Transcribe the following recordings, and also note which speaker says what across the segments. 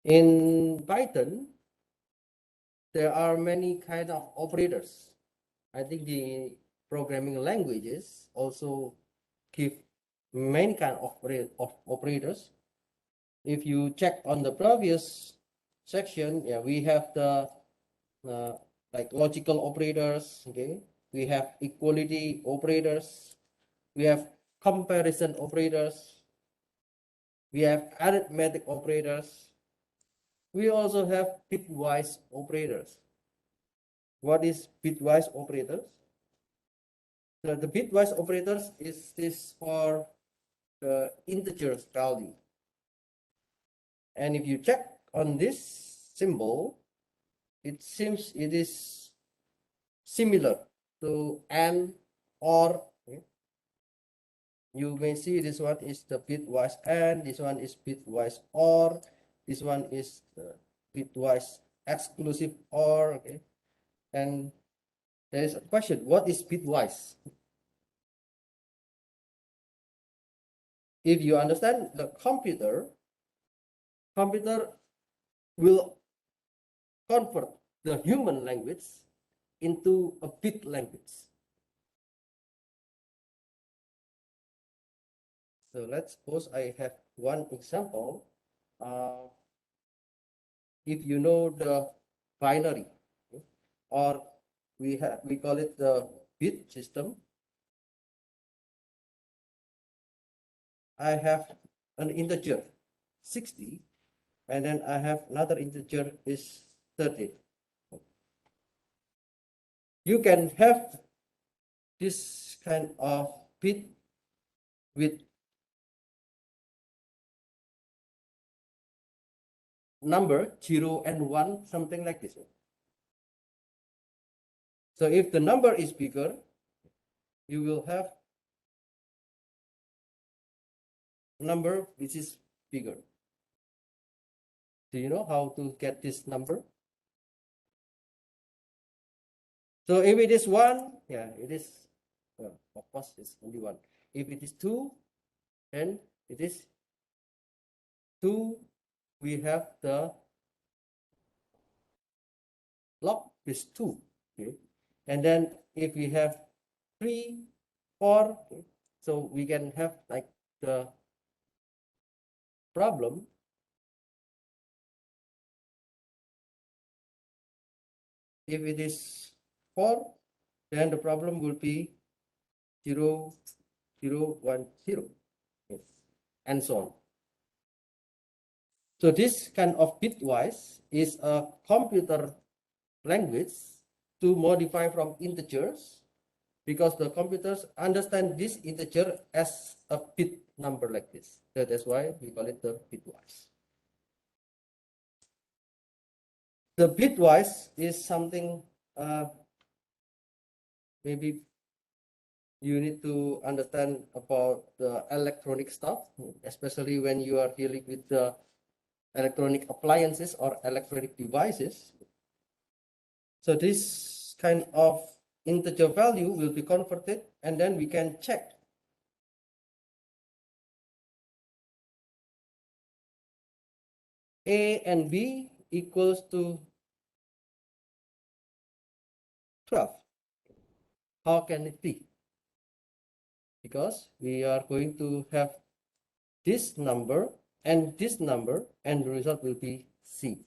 Speaker 1: In Python, there are many kind of operators. I think the programming languages also give many kind of operators. If you check on the previous section, yeah, we have the like logical operators. Okay, we have equality operators, we have comparison operators, we have arithmetic operators, we also have bitwise operators. What is bitwise operators? The bitwise operators is this for the integers value. And if you check on this symbol, it seems it is similar to AND OR. Okay? You may see this one is the bitwise AND, this one is bitwise OR, this one is the bitwise exclusive OR. Okay, and there is a question: what is bitwise? If you understand the computer will convert the human language into a bit language. So let's suppose I have one example. If you know the binary, okay, or we call it the bit system. I have an integer 60, and then I have another integer is 30. You can have this kind of bit with number 0 and 1, something like this. So if the number is bigger, you will have number which is bigger. Do you know how to get this number? So if it is 1, yeah, it is, well, of course, it's only 1. If it is 2, then it is 2. We have the log is 2. Okay, and then if we have 3, 4, okay, so we can have like the problem. If it is 4, then the problem will be 0, 0, 1, 0, okay, and so on. So this kind of bitwise is a computer language to modify from integers, because the computers understand this integer as a bit number like this. So that's why we call it the bitwise. The bitwise is something maybe you need to understand about the electronic stuff, especially when you are dealing with the electronic appliances or electronic devices. So this kind of integer value will be converted, and then we can check A and B equals to 12. How can it be? Because we are going to have this number, and the result will be C.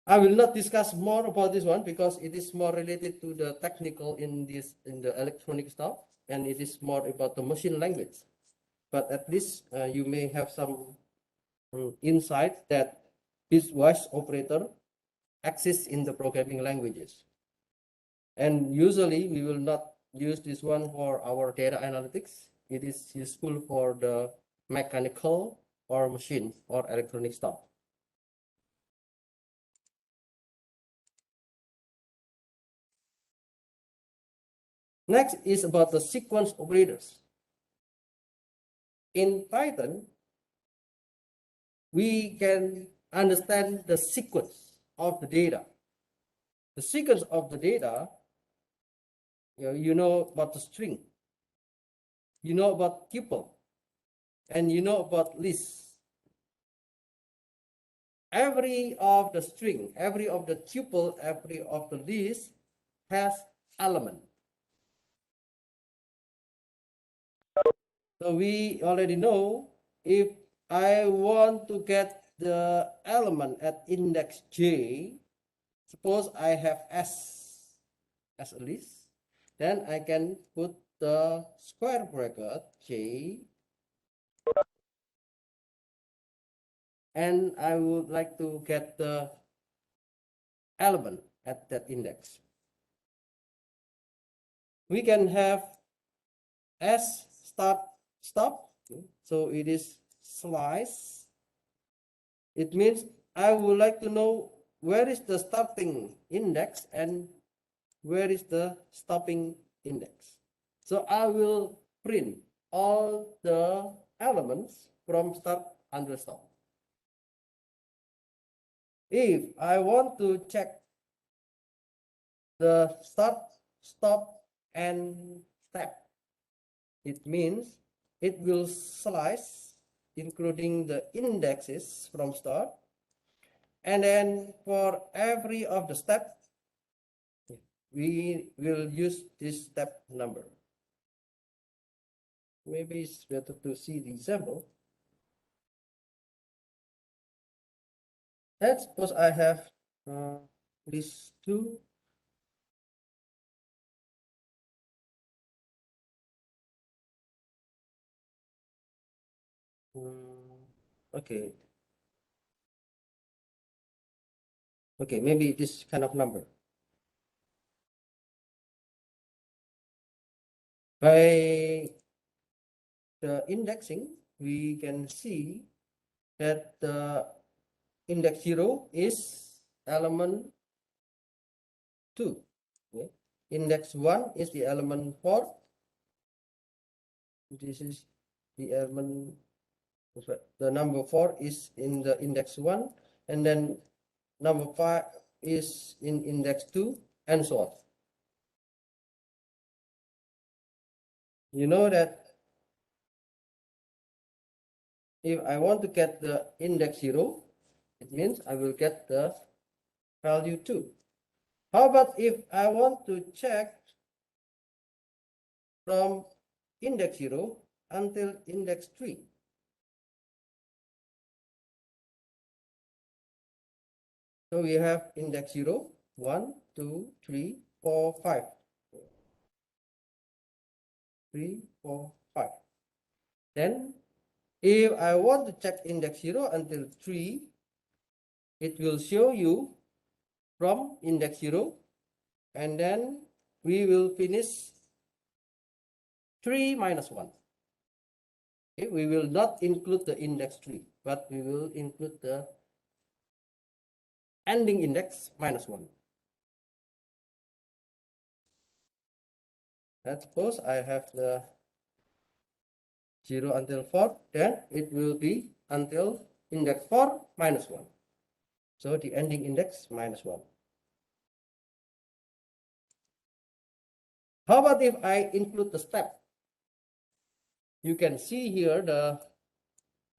Speaker 1: I will not discuss more about this one because it is more related to the technical in the electronic stuff, and it is more about the machine language. But at least you may have some insight that bitwise operator exists in the programming languages. And usually we will not use this one for our data analytics. It is useful for the mechanical or machine or electronic stuff. Next is about the sequence operators. In Python, we can understand the sequence of the data. The sequence of the data, you know about the string, you know about tuple, and you know about lists. every of the string, every of the tuple, every of the list has element. So we already know if I want to get the element at index j, suppose I have S as a list, then I can put the square bracket j, and I would like to get the element at that index. We can have S start stop, so it is slice. It means I would like to know where is the starting index and where is the stopping index. So I will print all the elements from start until stop. If I want to check the start, stop, and step, it means it will slice including the indexes from start, and then for every of the steps we will use this step number. Maybe it's better to see the example. Let's suppose I have these two. Okay. Okay, maybe this kind of number. By the indexing, we can see that the index 0 is element 2. Okay. Index 1 is the element 4. This is the element, the number 4 is in the index 1, and then number 5 is in index 2, and so on. You know that if I want to get the index 0, it means I will get the value 2. How about if I want to check from index 0 until index 3? So we have index 0, 1, 2, 3, 4, 5. 3, 4, 5. Then if I want to check index 0 until 3, it will show you from index 0, and then we will finish 3 minus 1. Okay, we will not include the index 3, but we will include the ending index minus 1. Let's suppose I have the 0 until 4, then it will be until index 4 minus 1. So the ending index minus 1. How about if I include the step? You can see here the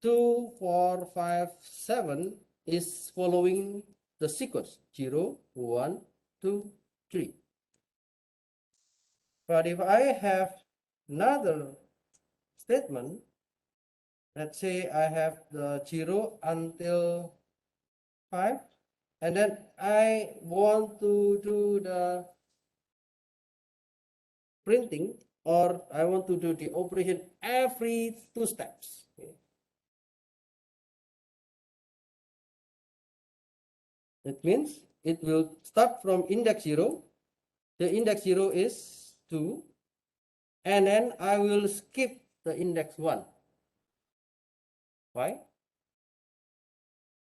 Speaker 1: 2, 4, 5, 7 is following the sequence 0, 1, 2, 3. But if I have another statement, let's say I have the 0 until 5, and then I want to do the printing, or I want to do the operation every 2 steps. Okay. That means it will start from index 0. The index 0 is 2, and then I will skip the index 1. Why?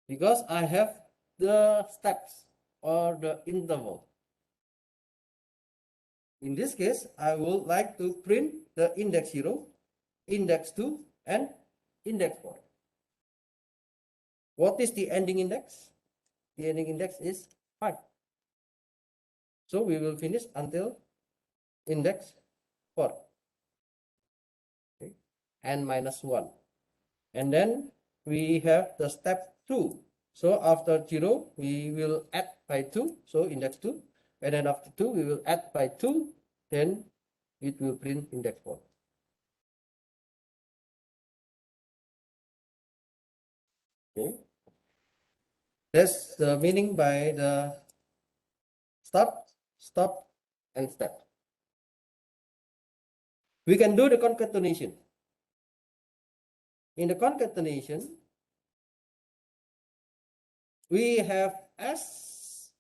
Speaker 1: Because I have the steps or the interval. In this case, I would like to print the index 0, index 2, and index 4. What is the ending index? The ending index is 5. So we will finish until index 4. Okay. And minus 1. And then we have the step 2. So after 0, we will add by 2, so index 2. And then after 2, we will add by 2, then it will print index 4. Okay. That's the meaning by the start, stop, and step. We can do the concatenation. In the concatenation, we have S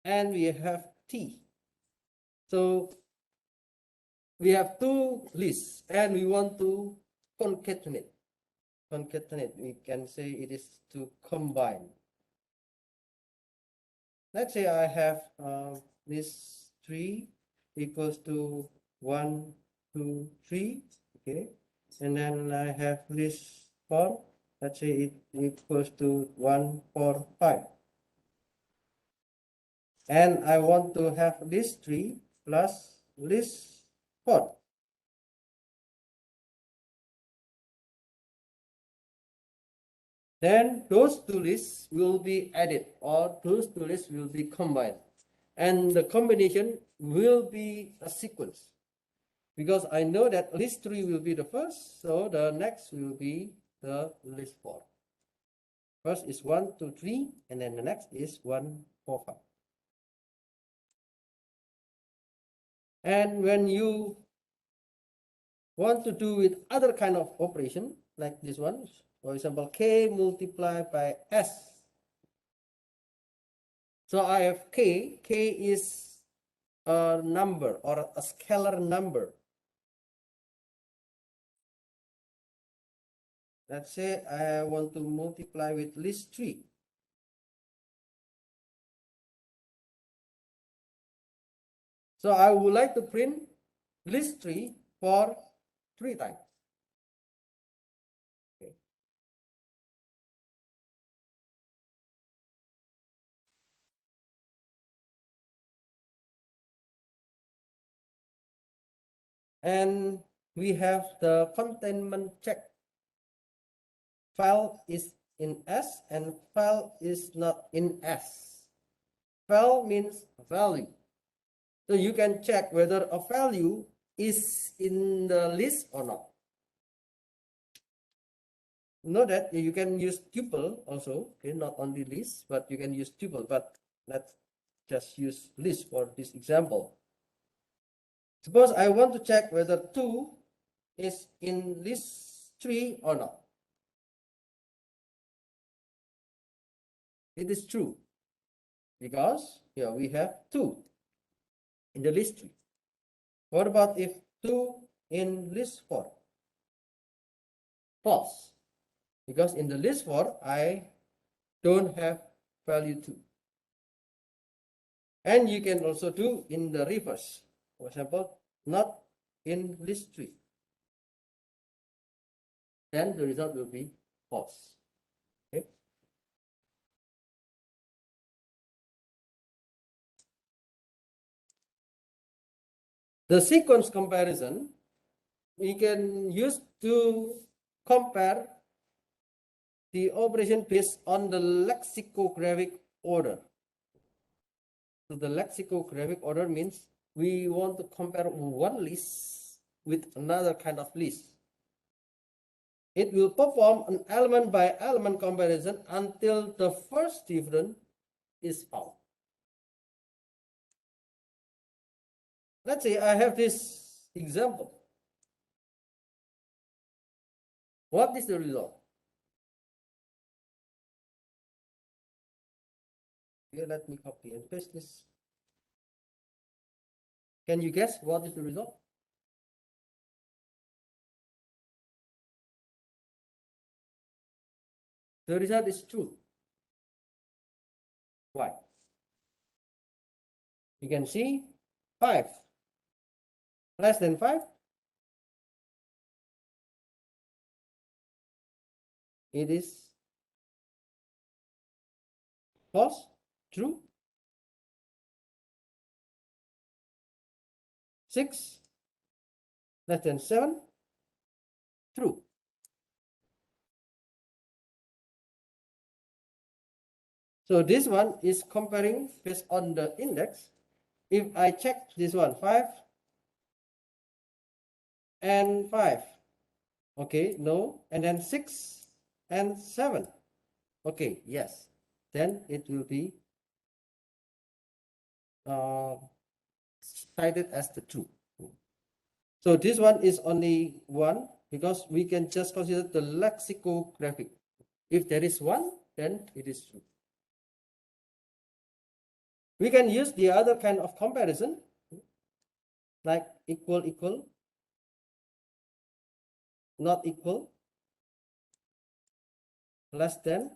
Speaker 1: and we have T. So we have two lists and we want to concatenate. Concatenate, we can say it is to combine. Let's say I have this 3 equals to 1, 2, 3, okay, and then I have this 4, let's say it equals to 1, 4, 5, and I want to have this 3 plus this 4. Then those two lists will be added, or those two lists will be combined, and the combination will be a sequence. Because I know that list 3 will be the first, so the next will be the list 4. First is 1, 2, 3, and then the next is 1, 4, 5. And when you want to do with other kind of operation, like this one, for example, k multiplied by s. So I have k is a number or a scalar number. Let's say I want to multiply with list 3. So I would like to print list 3 for 3 times. Okay. And we have the containment check. File is in S and file is not in S. File means value. So you can check whether a value is in the list or not. Note that you can use tuple also, okay, not only list, but you can use tuple, but let's just use list for this example. Suppose I want to check whether 2 is in list 3 or not. It is true because here we have 2 in the list 3. What about if 2 in list 4? False, because in the list 4 I don't have value 2. And you can also do in the reverse. For example, not in list 3. Then the result will be false. Okay. The sequence comparison we can use to compare the operation based on the lexicographic order. So the lexicographic order means we want to compare one list with another kind of list. It will perform an element by element comparison until the first difference is found. Let's say I have this example. What is the result? Here, let me copy and paste this. Can you guess what is the result? The result is true. Why? You can see 5 less than 5. It is false. True. 6 less than 7. True. So this one is comparing based on the index. If I check this one, 5 and 5, okay, no, and then 6 and 7, okay, yes, then it will be cited as the true. So this one is only one because we can just consider the lexicographic. If there is one, then it is true. We can use the other kind of comparison, like equal, equal, not equal, less than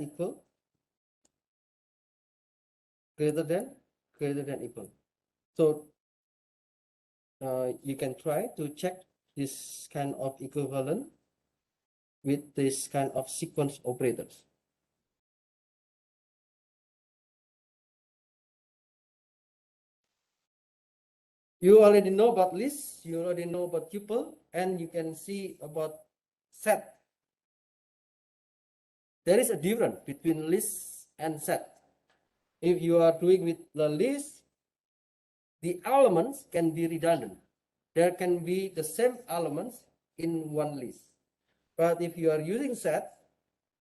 Speaker 1: equal, greater than equal. So you can try to check this kind of equivalent with this kind of sequence operators. You already know about list, you already know about tuple, and you can see about set. There is a difference between list and set. If you are doing with the list, the elements can be redundant. There can be the same elements in one list. But if you are using set,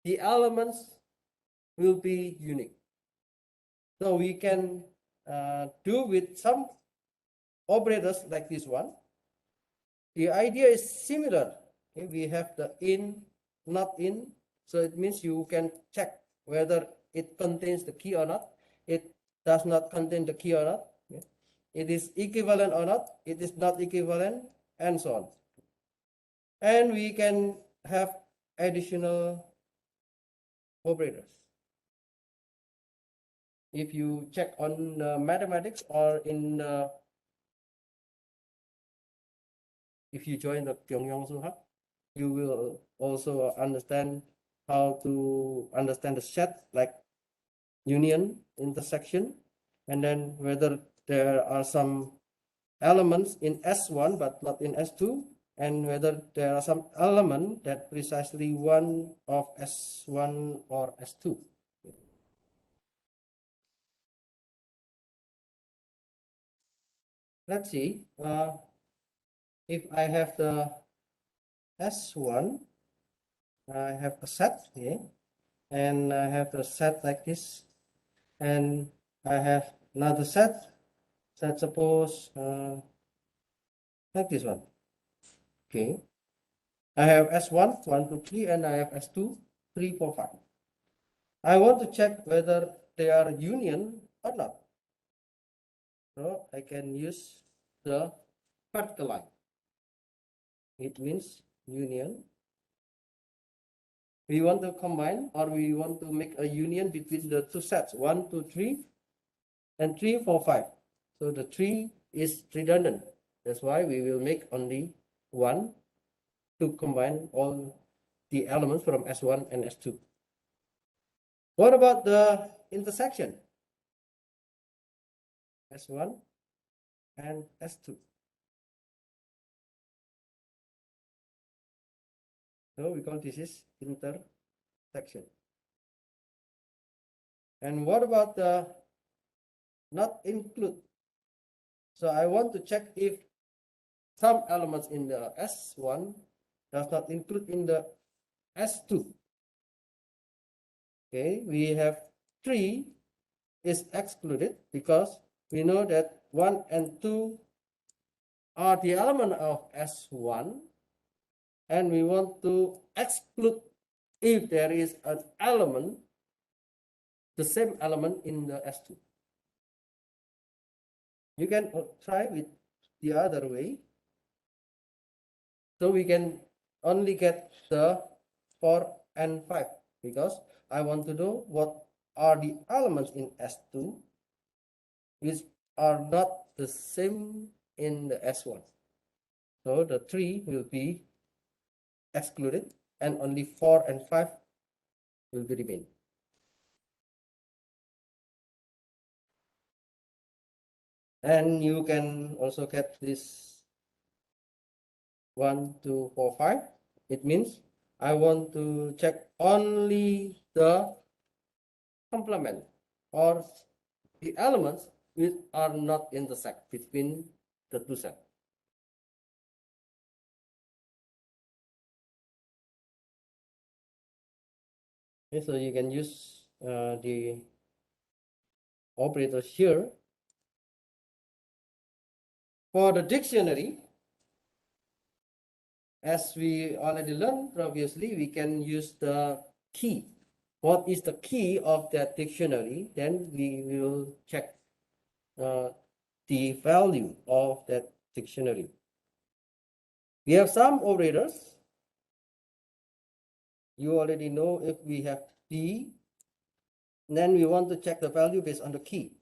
Speaker 1: the elements will be unique. So we can do with some operators like this one. The idea is similar. Okay, we have the in, not in. So it means you can check whether it contains the key or not. It does not contain the key or not. Okay. It is equivalent or not. It is not equivalent, and so on. And we can have additional operators. If you check on mathematics or in if you join the Pyongyang Suhak, you will also understand how to understand the set like union, intersection, and then whether there are some elements in S1 but not in S2, and whether there are some element that precisely one of S1 or S2. Let's see, if I have the S1, I have a set here, and I have the set like this, and I have another set, suppose like this one. Okay, I have S1, 1, 2, 3, and I have S2, 3, 4, 5. I want to check whether they are union or not. So I can use the vertical line. It means union. We want to combine, or we want to make a union between the two sets, 1, 2, 3, and 3, 4, 5. So the 3 is redundant. That's why we will make only 1 to combine all the elements from S1 and S2. What about the intersection? S1 and S2. So we call this is intersection. And what about the not include? So I want to check if some elements in the S1 does not include in the S2. Okay, we have 3 is excluded because we know that 1 and 2 are the element of S1, and we want to exclude if there is an element, the same element in the S2. You can try with the other way. So we can only get the 4 and 5 because I want to know what are the elements in S2 which are not the same in the S1. So the 3 will be excluded and only 4 and 5 will be remain. And you can also get this 1, 2, 4, 5. It means I want to check only the complement or the elements which are not intersect between the two sets. Okay, so you can use the operators here. For the dictionary, as we already learned previously, we can use the key. What is the key of that dictionary? Then we will check the value of that dictionary. We have some operators. You already know if we have D, then we want to check the value based on the key.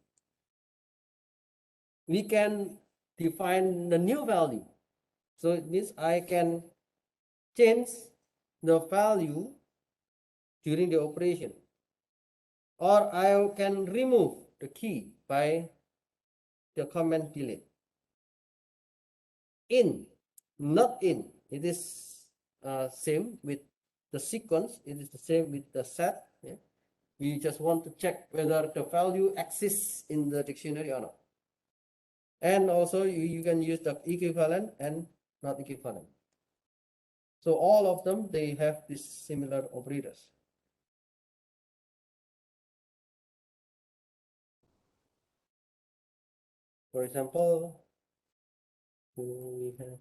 Speaker 1: We can define the new value. So it means I can change the value during the operation, or I can remove the key by the command delete. In, not in, it is same with the sequence, it is the same with the set. Yeah? We just want to check whether the value exists in the dictionary or not. And also you can use the equivalent and not equivalent. So all of them, they have these similar operators. For example, we have,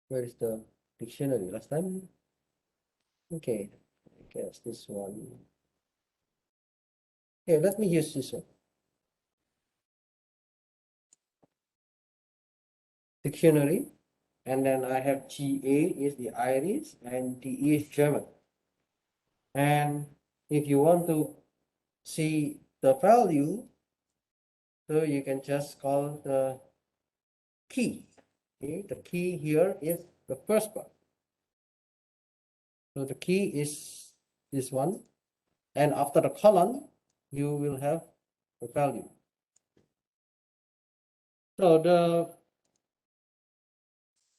Speaker 1: where is the dictionary last time? Okay, I guess this one. Okay, let me use this one. Dictionary, and then I have GA is the Irish and DE is German. And if you want to see the value, so you can just call the key. Okay, the key here is the first part. So the key is this one, and after the colon, you will have the value. So the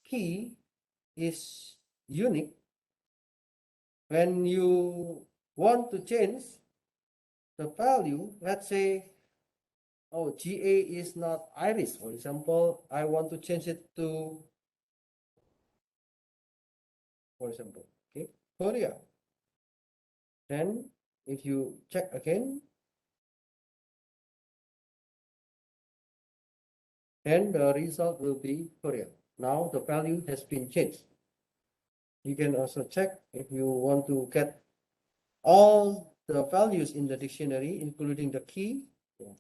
Speaker 1: key is unique. When you want to change the value, let's say, oh, GA is not Irish, for example, I want to change it to, for example, okay, Korea. Then if you check again, then the result will be Korea. Now the value has been changed. You can also check if you want to get all the values in the dictionary, including the key.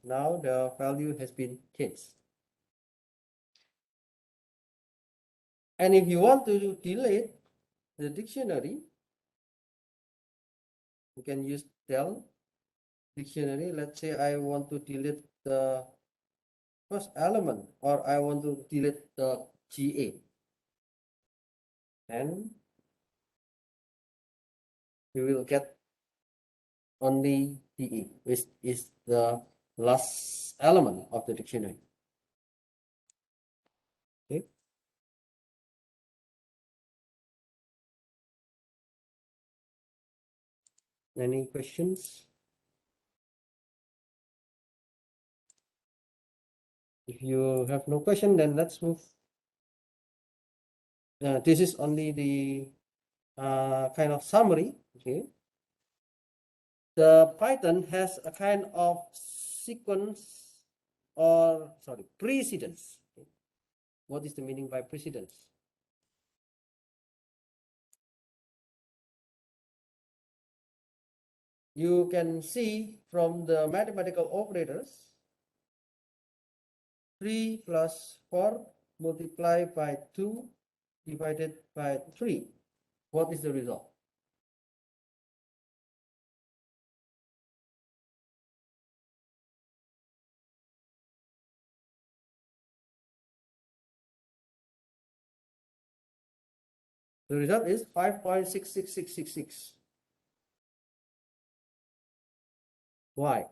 Speaker 1: Now the value has been changed. And if you want to delete the dictionary, you can use del dictionary. Let's say I want to delete the first element, or I want to delete the GA. And you will get only DE, which is the last element of the dictionary. Okay. Any questions? If you have no question, then let's move. This is only the kind of summary. Okay. The Python has a kind of sequence, or sorry, precedence. Okay. What is the meaning by precedence? You can see from the mathematical operators, 3 plus 4 multiplied by 2 divided by 3. What is the result? The result is 5.66666. Why?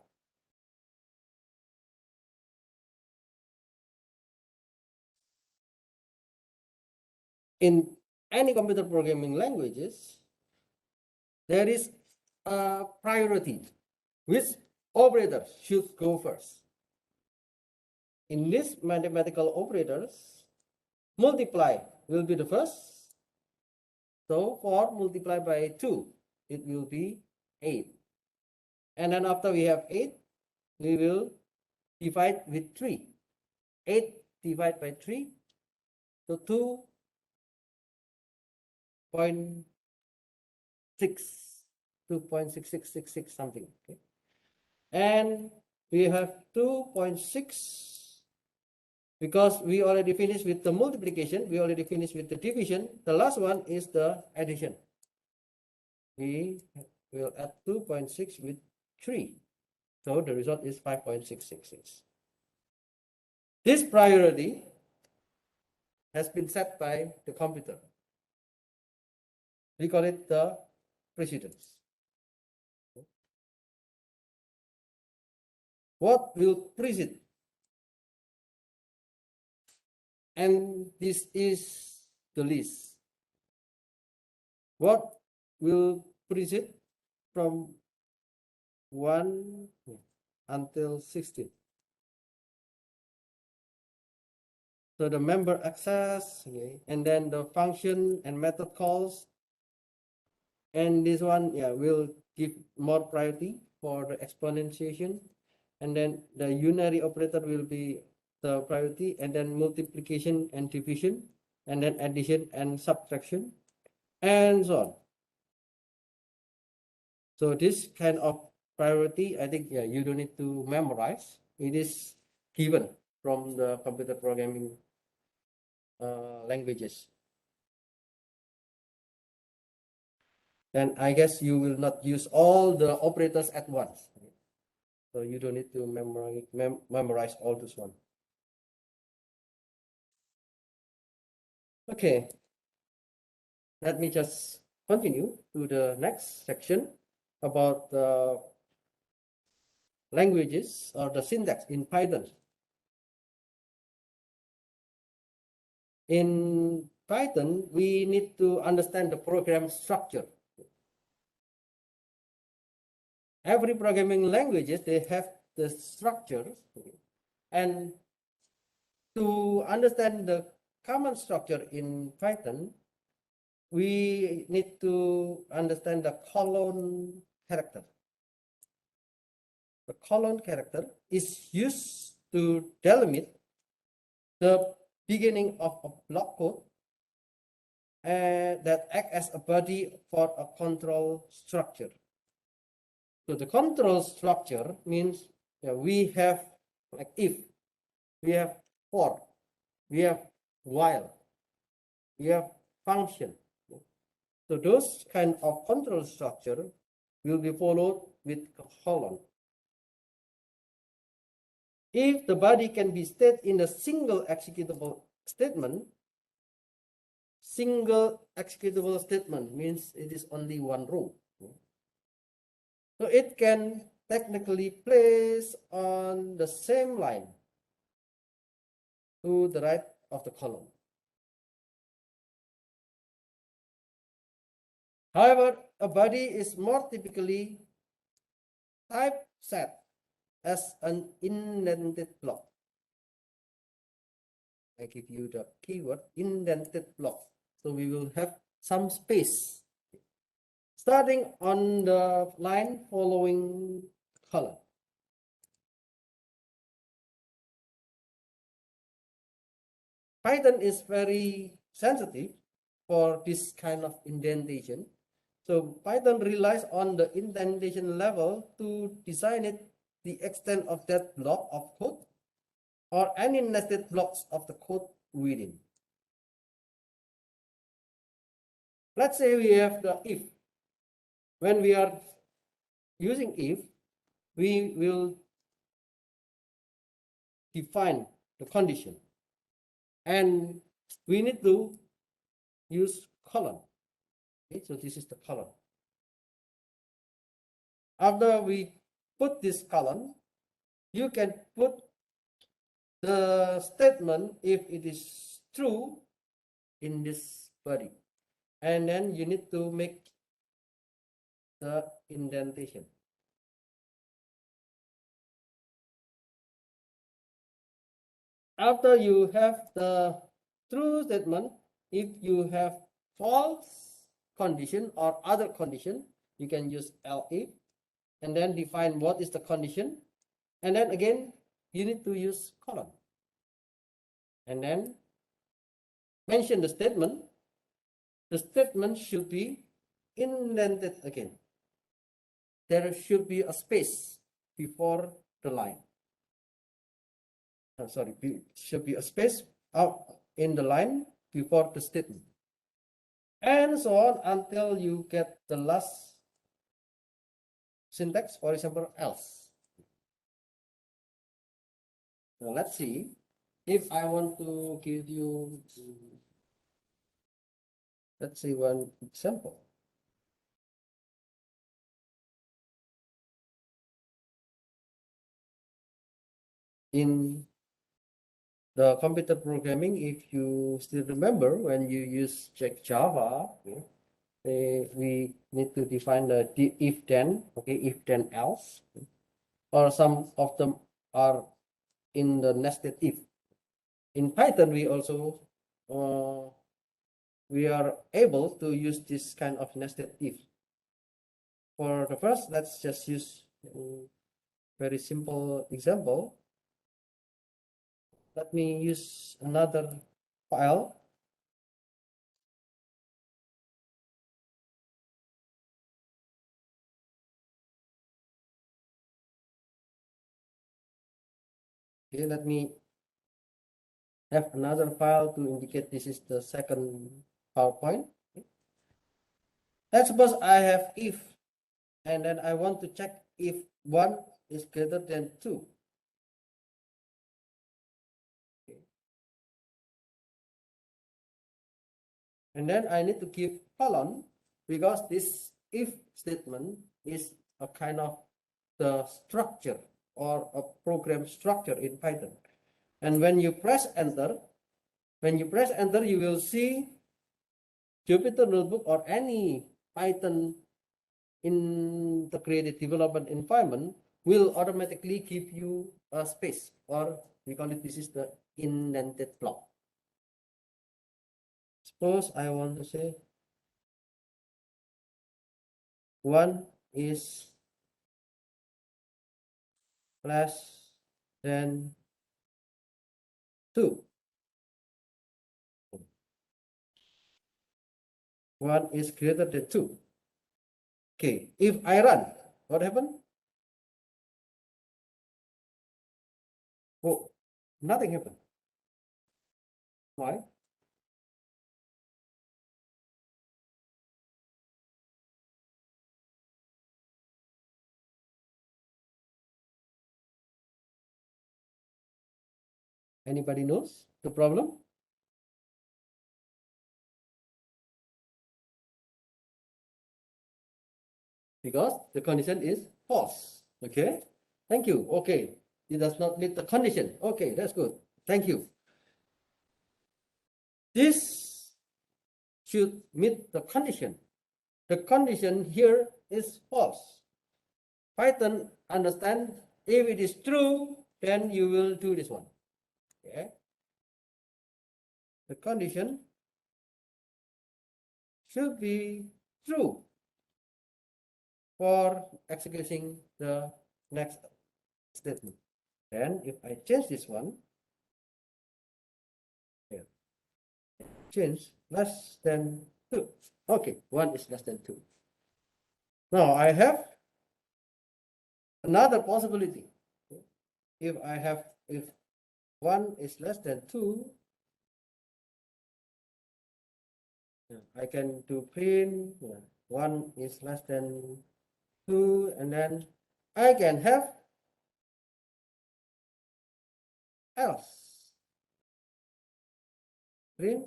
Speaker 1: In any computer programming languages, there is a priority which operator should go first? In this mathematical operators, multiply will be the first. So 4 multiplied by 2, it will be 8. And then after we have 8, we will divide with 3. 8 divided by 3, so 2.6, 2.6666 something. Okay. And we have 2.6, because we already finished with the multiplication, we already finished with the division. The last one is the addition. We will add 2.6 with 3. So the result is 5.666. This priority has been set by the computer. We call it the precedence. What will precede? And this is the list. What will precede from 1 until 16? So the member access, okay, and then the function and method calls. And this one, yeah, will give more priority for the exponentiation. And then the unary operator will be the priority, and then multiplication and division, and then addition and subtraction, and so on. So this kind of priority, I think, yeah, you don't need to memorize. It is given from the computer programming languages. And I guess you will not use all the operators at once. So you don't need to memorize all this one. Okay, let me just continue to the next section about the languages or the syntax in Python. In Python, we need to understand the program structure. Every programming languages, they have the structure, and to understand the common structure in Python, we need to understand the colon character. The colon character is used to delimit the beginning of a block code that act as a body for a control structure. So the control structure means we have like if, we have for, we have while, we have function. So those kind of control structure will be followed with a colon. If the body can be stated in a single executable statement means it is only one row. So it can technically place on the same line to the right of the column. However, a body is more typically typeset as an indented block. I give you the keyword indented block. So we will have some space starting on the line following column. Python is very sensitive for this kind of indentation. So Python relies on the indentation level to design it the extent of that block of code or any nested blocks of the code within. Let's say we have the if. When we are using if, we will define the condition, and we need to use colon. Okay, so this is the colon. After we put this colon, you can put the statement if it is true in this body, and then you need to make the indentation. after you have the true statement, if you have false condition or other condition, you can use else and then define what is the condition. And then again, you need to use colon. And then mention the statement. The statement should be indented again. There should be a space before the line. Sorry, should be a space out in the line before the statement. And so on until you get the last syntax, for example, else. Now let's see if I want to give you, let's see one example. In the computer programming, if you still remember when you use Java, we need to define the if then, okay, if then else, or some of them are in the nested if. In Python, we also we are able to use this kind of nested if. For the first, let's just use a very simple example. Let me use another file. Okay, let me have another file to indicate this is the second PowerPoint. Okay. Let's suppose I have if, and then I want to check if 1 is greater than 2. Okay. And then I need to give colon because this if statement is a kind of the structure or a program structure in Python. And when you press enter, you will see Jupyter Notebook or any Python integrated development environment will automatically give you a space, or we call it, this is the indented block. Suppose I want to say 1 is less than 2. 1 is greater than 2. Okay, if I run, what happened? Oh, nothing happened. Why? Anybody knows the problem? Because the condition is false. Okay, thank you. Okay, it does not meet the condition. Okay, that's good. Thank you. This should meet the condition. The condition here is false. Python understand if it is true, then you will do this one. Okay. The condition should be true for executing the next statement. Then if I change this one, here, change less than 2. Okay, 1 is less than 2. Now I have another possibility. If 1 is less than 2, I can do print 1 is less than 2, and then I can have else. Print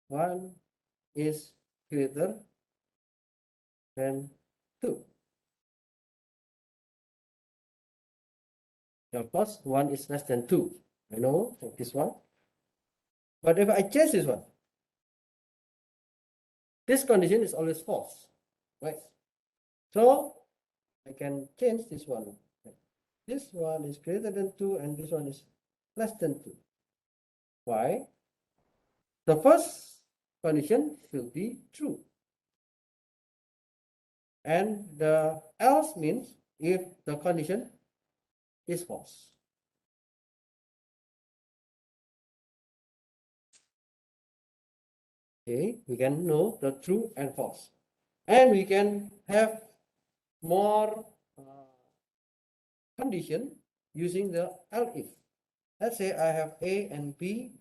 Speaker 1: 1 is greater than 2. Of course, 1 is less than 2. I know this one. But if I change this one, this condition is always false, right? So I can change this one. This one is greater than 2, and this one is less than 2. Why? The first condition should be true. And the else means if the condition is false. Okay, we can know the true and false. And we can have more condition using the else if. Let's say I have A and B.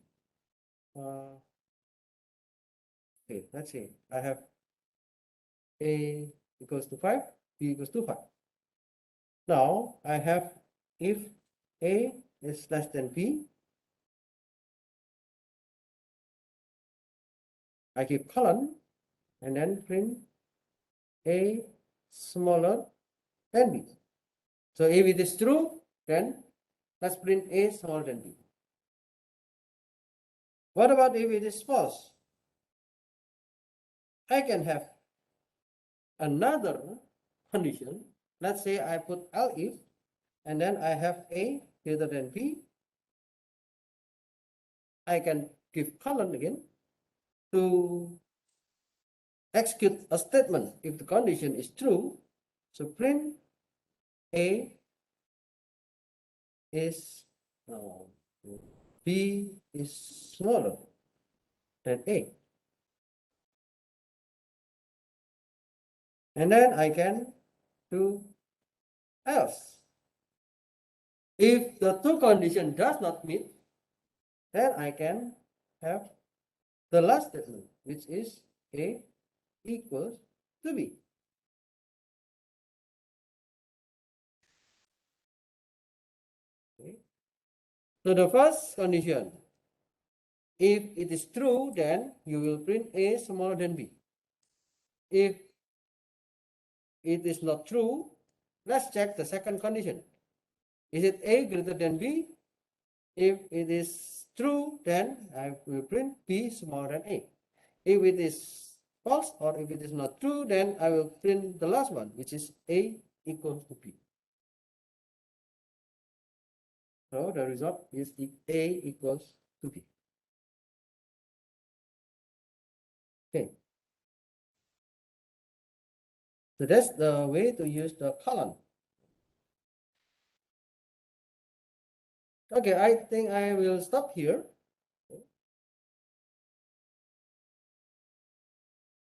Speaker 1: Okay, let's say I have A equals to 5, B equals to 5. Now I have if A is less than B, I keep colon and then print A smaller than B. So if it is true, then let's print A smaller than B. What about if it is false? I can have another condition. Let's say I put else if and then I have A greater than B. I can give colon again to execute a statement if the condition is true. So print A is B is smaller than A. And then I can do else. If the two condition does not meet, then I can have the last statement, which is A equals to B. Okay. So the first condition, if it is true, then you will print A smaller than B. If it is not true, let's check the second condition. Is it A greater than B? If it is true, then I will print B smaller than A. If it is false or if it is not true, then I will print the last one, which is A equals to B. So the result is A equals to B. Okay. So that's the way to use the colon. Okay, I think I will stop here.